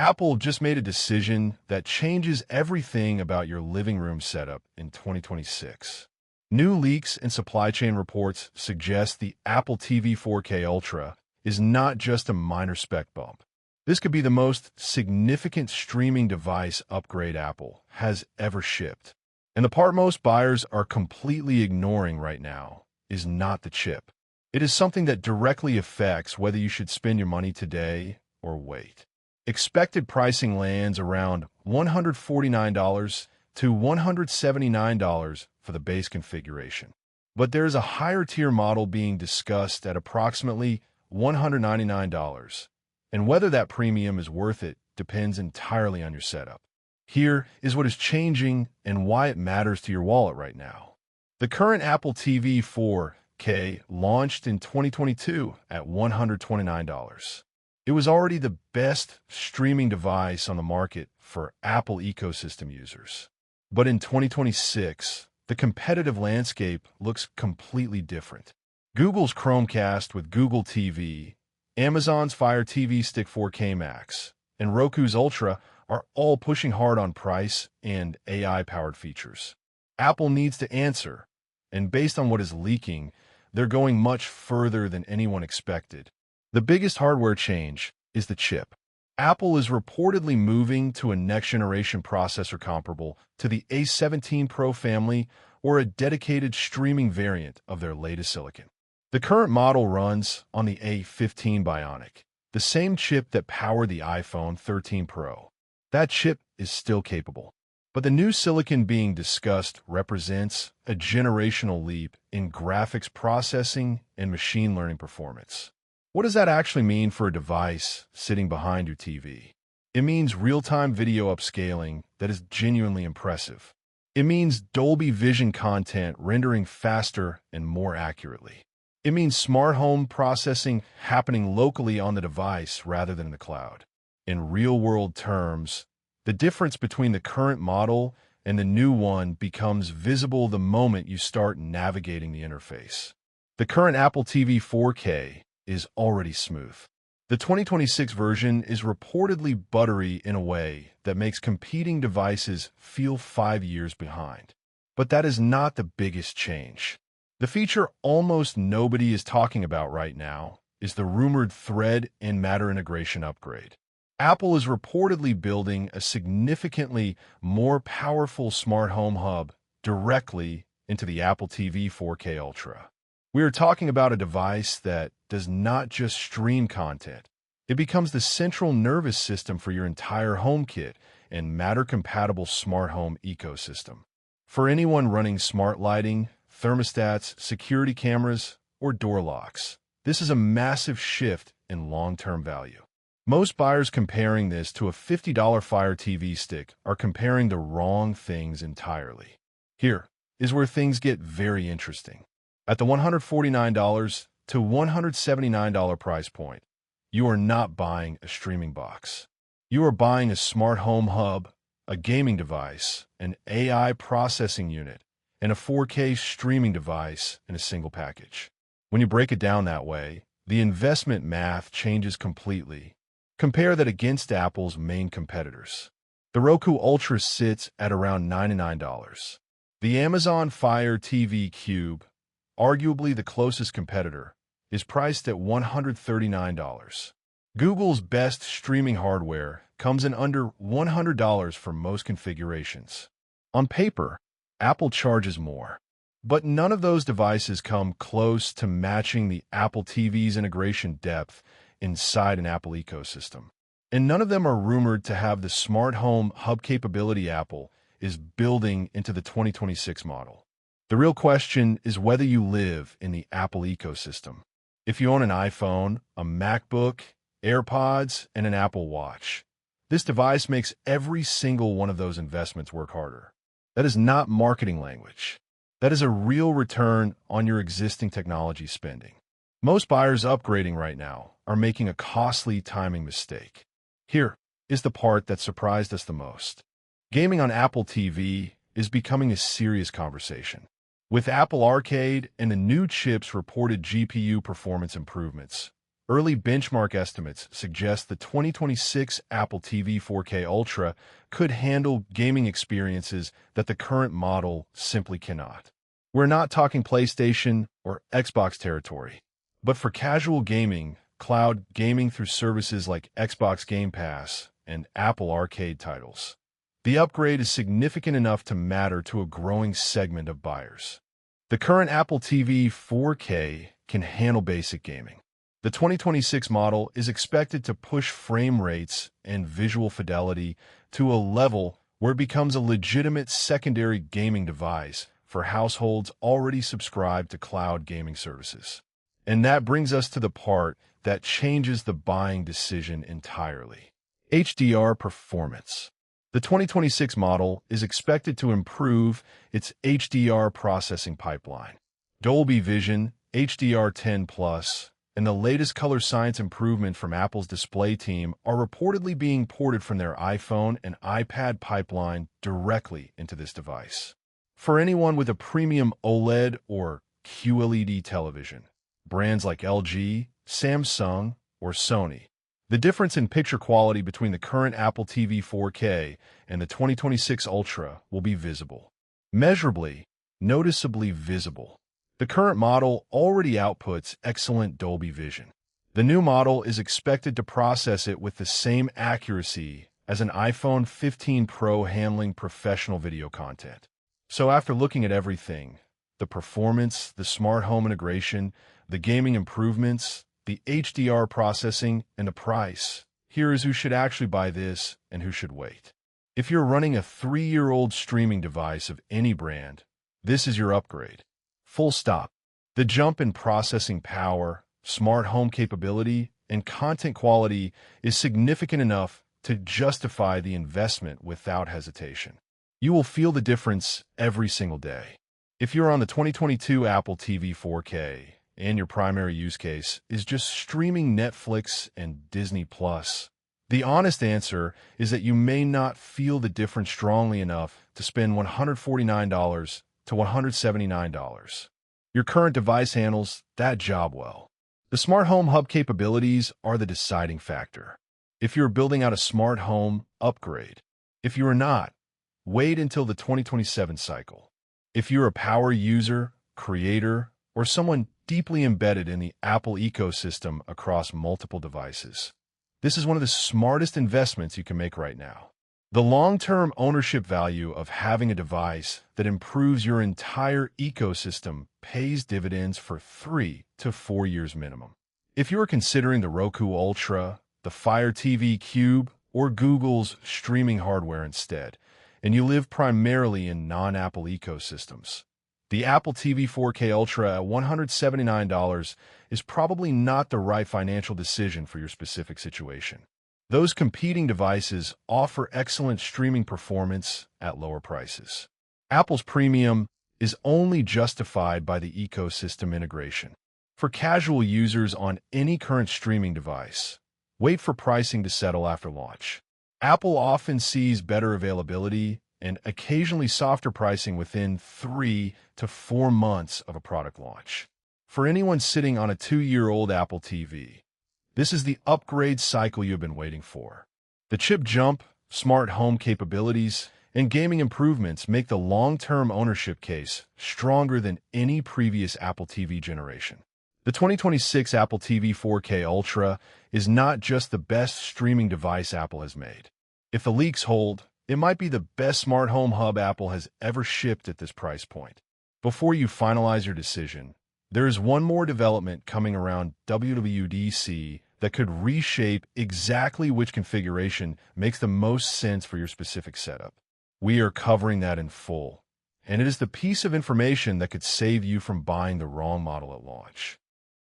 Apple just made a decision that changes everything about your living room setup in 2026. New leaks and supply chain reports suggest the Apple TV 4K Ultra is not just a minor spec bump. This could be the most significant streaming device upgrade Apple has ever shipped. And the part most buyers are completely ignoring right now is not the chip. It is something that directly affects whether you should spend your money today or wait. Expected pricing lands around $149 to $179 for the base configuration. But there is a higher tier model being discussed at approximately $199, and whether that premium is worth it depends entirely on your setup. Here is what is changing and why it matters to your wallet right now. The current Apple TV 4K launched in 2022 at $129. It was already the best streaming device on the market for Apple ecosystem users. But in 2026, the competitive landscape looks completely different. Google's Chromecast with Google TV, Amazon's Fire TV Stick 4K Max, and Roku's Ultra are all pushing hard on price and AI-powered features. Apple needs to answer, and based on what is leaking, they're going much further than anyone expected. The biggest hardware change is the chip. Apple is reportedly moving to a next-generation processor comparable to the A17 Pro family or a dedicated streaming variant of their latest silicon. The current model runs on the A15 Bionic, the same chip that powered the iPhone 13 Pro. That chip is still capable, but the new silicon being discussed represents a generational leap in graphics processing and machine learning performance. What does that actually mean for a device sitting behind your TV? It means real-time video upscaling that is genuinely impressive. It means Dolby Vision content rendering faster and more accurately. It means smart home processing happening locally on the device rather than in the cloud. In real-world terms, the difference between the current model and the new one becomes visible the moment you start navigating the interface. The current Apple TV 4K is already smooth. The 2026 version is reportedly buttery in a way that makes competing devices feel 5 years behind. But that is not the biggest change. The feature almost nobody is talking about right now is the rumored Thread and Matter integration upgrade. Apple is reportedly building a significantly more powerful smart home hub directly into the Apple TV 4K Ultra. We are talking about a device that does not just stream content. It becomes the central nervous system for your entire HomeKit and Matter-compatible smart home ecosystem. For anyone running smart lighting, thermostats, security cameras, or door locks, this is a massive shift in long-term value. Most buyers comparing this to a $50 Fire TV stick are comparing the wrong things entirely. Here is where things get very interesting. At the $149 to $179 price point, you are not buying a streaming box. You are buying a smart home hub, a gaming device, an AI processing unit, and a 4K streaming device in a single package. When you break it down that way, the investment math changes completely. Compare that against Apple's main competitors. The Roku Ultra sits at around $99. The Amazon Fire TV Cube, arguably the closest competitor, is priced at $139. Google's best streaming hardware comes in under $100 for most configurations. On paper, Apple charges more, but none of those devices come close to matching the Apple TV's integration depth inside an Apple ecosystem. And none of them are rumored to have the smart home hub capability Apple is building into the 2026 model. The real question is whether you live in the Apple ecosystem. If you own an iPhone, a MacBook, AirPods, and an Apple Watch, this device makes every single one of those investments work harder. That is not marketing language. That is a real return on your existing technology spending. Most buyers upgrading right now are making a costly timing mistake. Here is the part that surprised us the most. Gaming on Apple TV is becoming a serious conversation. With Apple Arcade and the new chip's reported GPU performance improvements, Early benchmark estimates suggest the 2026 Apple TV 4K Ultra could handle gaming experiences that the current model simply cannot. We're not talking PlayStation or Xbox territory, but for casual gaming, cloud gaming through services like Xbox Game Pass and Apple Arcade titles. The upgrade is significant enough to matter to a growing segment of buyers. The current Apple TV 4K can handle basic gaming. The 2026 model is expected to push frame rates and visual fidelity to a level where it becomes a legitimate secondary gaming device for households already subscribed to cloud gaming services. And that brings us to the part that changes the buying decision entirely. HDR performance. The 2026 model is expected to improve its HDR processing pipeline. Dolby Vision, HDR10+, and the latest color science improvement from Apple's display team are reportedly being ported from their iPhone and iPad pipeline directly into this device. For anyone with a premium OLED or QLED television, brands like LG, Samsung, or Sony, the difference in picture quality between the current Apple TV 4K and the 2026 Ultra will be visible. Measurably, noticeably visible. The current model already outputs excellent Dolby Vision. The new model is expected to process it with the same accuracy as an iPhone 15 Pro handling professional video content. So after looking at everything, the performance, the smart home integration, the gaming improvements, the HDR processing, and the price, here is who should actually buy this and who should wait. If you're running a 3-year-old streaming device of any brand, this is your upgrade. Full stop. The jump in processing power, smart home capability, and content quality is significant enough to justify the investment without hesitation. You will feel the difference every single day. If you're on the 2022 Apple TV 4K and your primary use case is just streaming Netflix and Disney+, the honest answer is that you may not feel the difference strongly enough to spend $149 to $179. Your current device handles that job well. The smart home hub capabilities are the deciding factor. If you're building out a smart home, upgrade. If you are not, wait until the 2027 cycle. If you're a power user, creator, or someone deeply embedded in the Apple ecosystem across multiple devices, this is one of the smartest investments you can make right now. The long-term ownership value of having a device that improves your entire ecosystem pays dividends for 3 to 4 years minimum. If you are considering the Roku Ultra, the Fire TV Cube, or Google's streaming hardware instead, and you live primarily in non-Apple ecosystems, the Apple TV 4K Ultra at $179 is probably not the right financial decision for your specific situation. Those competing devices offer excellent streaming performance at lower prices. Apple's premium is only justified by the ecosystem integration. For casual users on any current streaming device, wait for pricing to settle after launch. Apple often sees better availability and occasionally softer pricing within 3 to 4 months of a product launch. For anyone sitting on a 2-year-old Apple TV, this is the upgrade cycle you've been waiting for. The chip jump, smart home capabilities, and gaming improvements make the long-term ownership case stronger than any previous Apple TV generation. The 2026 Apple TV 4K Ultra is not just the best streaming device Apple has made. If the leaks hold, it might be the best smart home hub Apple has ever shipped at this price point. Before you finalize your decision, there is one more development coming around WWDC that could reshape exactly which configuration makes the most sense for your specific setup. We are covering that in full, and it is the piece of information that could save you from buying the wrong model at launch.